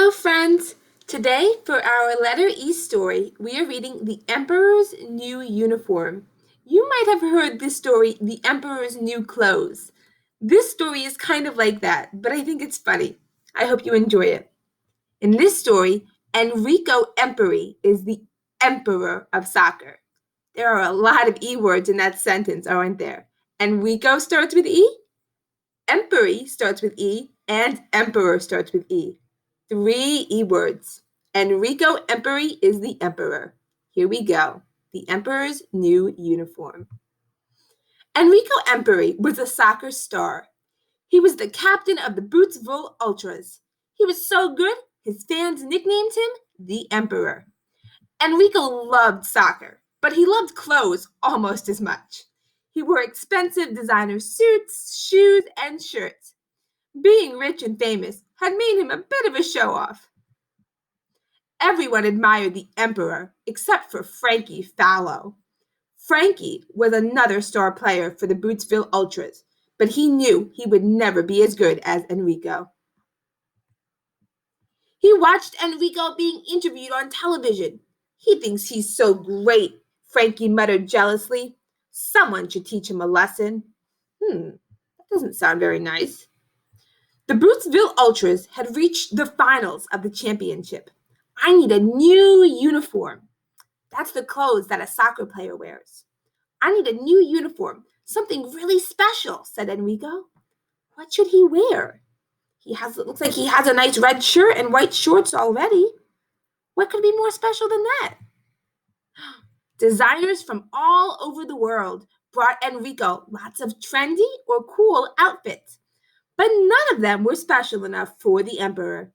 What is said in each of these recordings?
Hello, friends. Today, for our letter E story, we are reading The Emperor's New Uniform. You might have heard this story, The Emperor's New Clothes. This story is kind of like that, but I think it's funny. I hope you enjoy it. In this story, Enrico Emperi is the emperor of soccer. There are a lot of E words in that sentence, aren't there? Enrico starts with E, Emperi starts with E, and emperor starts with E. 3 E words. Enrico Emperi is the emperor. Here we go. The emperor's new uniform. Enrico Emperi was a soccer star. He was the captain of the Bootsville Ultras. He was so good, his fans nicknamed him the Emperor. Enrico loved soccer, but he loved clothes almost as much. He wore expensive designer suits, shoes, and shirts. Being rich and famous had made him a bit of a show-off. Everyone admired the emperor except for Frankie Fallow. Frankie was another star player for the Bootsville Ultras, but he knew he would never be as good as Enrico. He watched Enrico being interviewed on television. He thinks he's so great, Frankie muttered jealously. Someone should teach him a lesson. That doesn't sound very nice. The Bootsville Ultras had reached the finals of the championship. I need a new uniform. That's the clothes that a soccer player wears. I need a new uniform, something really special, said Enrico. What should he wear? It looks like he has a nice red shirt and white shorts already. What could be more special than that? Designers from all over the world brought Enrico lots of trendy or cool outfits, but none of them were special enough for the emperor.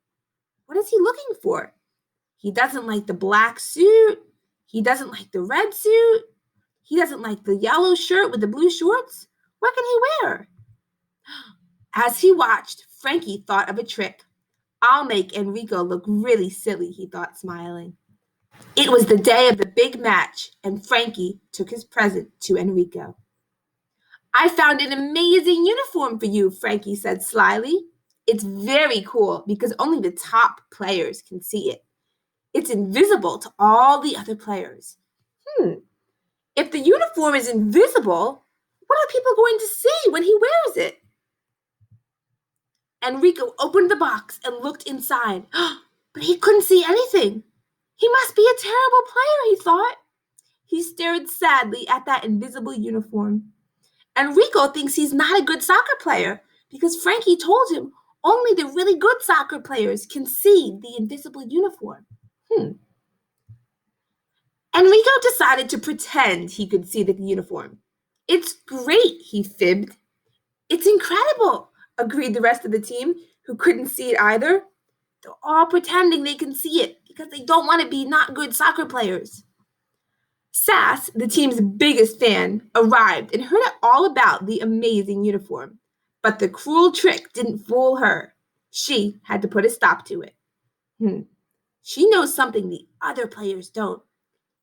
What is he looking for? He doesn't like the black suit. He doesn't like the red suit. He doesn't like the yellow shirt with the blue shorts. What can he wear? As he watched, Frankie thought of a trick. I'll make Enrico look really silly, he thought, smiling. It was the day of the big match, and Frankie took his present to Enrico. I found an amazing uniform for you, Frankie said slyly. It's very cool because only the top players can see it. It's invisible to all the other players. If the uniform is invisible, what are people going to see when he wears it? Enrico opened the box and looked inside, but he couldn't see anything. He must be a terrible player, he thought. He stared sadly at that invisible uniform. Enrico thinks he's not a good soccer player because Frankie told him only the really good soccer players can see the invisible uniform. Enrico decided to pretend he could see the uniform. It's great, he fibbed. It's incredible, agreed the rest of the team, who couldn't see it either. They're all pretending they can see it because they don't want to be not good soccer players. Sass, the team's biggest fan, arrived and heard all about the amazing uniform. But the cruel trick didn't fool her. She had to put a stop to it. She knows something the other players don't.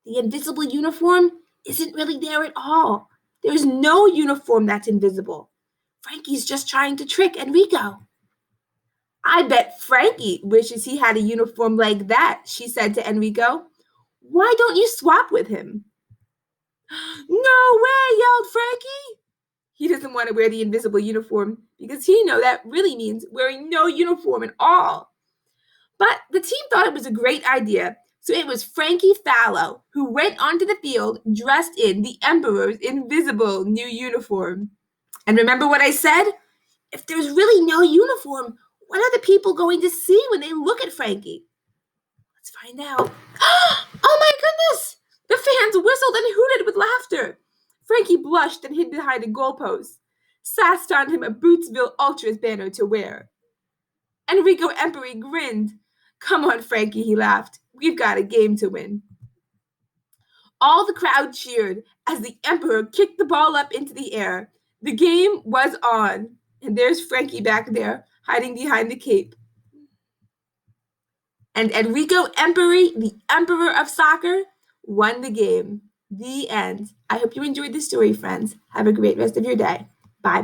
The invisible uniform isn't really there at all. There's no uniform that's invisible. Frankie's just trying to trick Enrico. I bet Frankie wishes he had a uniform like that, she said to Enrico. Why don't you swap with him? No way, yelled Frankie. He doesn't want to wear the invisible uniform because he knows that really means wearing no uniform at all. But the team thought it was a great idea, so it was Frankie Fallow who went onto the field dressed in the Emperor's invisible new uniform. And remember what I said? If there's really no uniform, what are the people going to see when they look at Frankie? Let's find out. Oh my goodness! The fans whistled and hooted with laughter. Frankie blushed and hid behind a goalpost. Sass found him a Bootsville Ultras banner to wear. Enrico Emperi grinned. Come on, Frankie, he laughed. We've got a game to win. All the crowd cheered as the Emperor kicked the ball up into the air. The game was on. And there's Frankie back there, hiding behind the cape. And Enrico Emperi, the Emperor of Soccer, won the game. The end. I hope you enjoyed this story, friends. Have a great rest of your day. Bye-bye.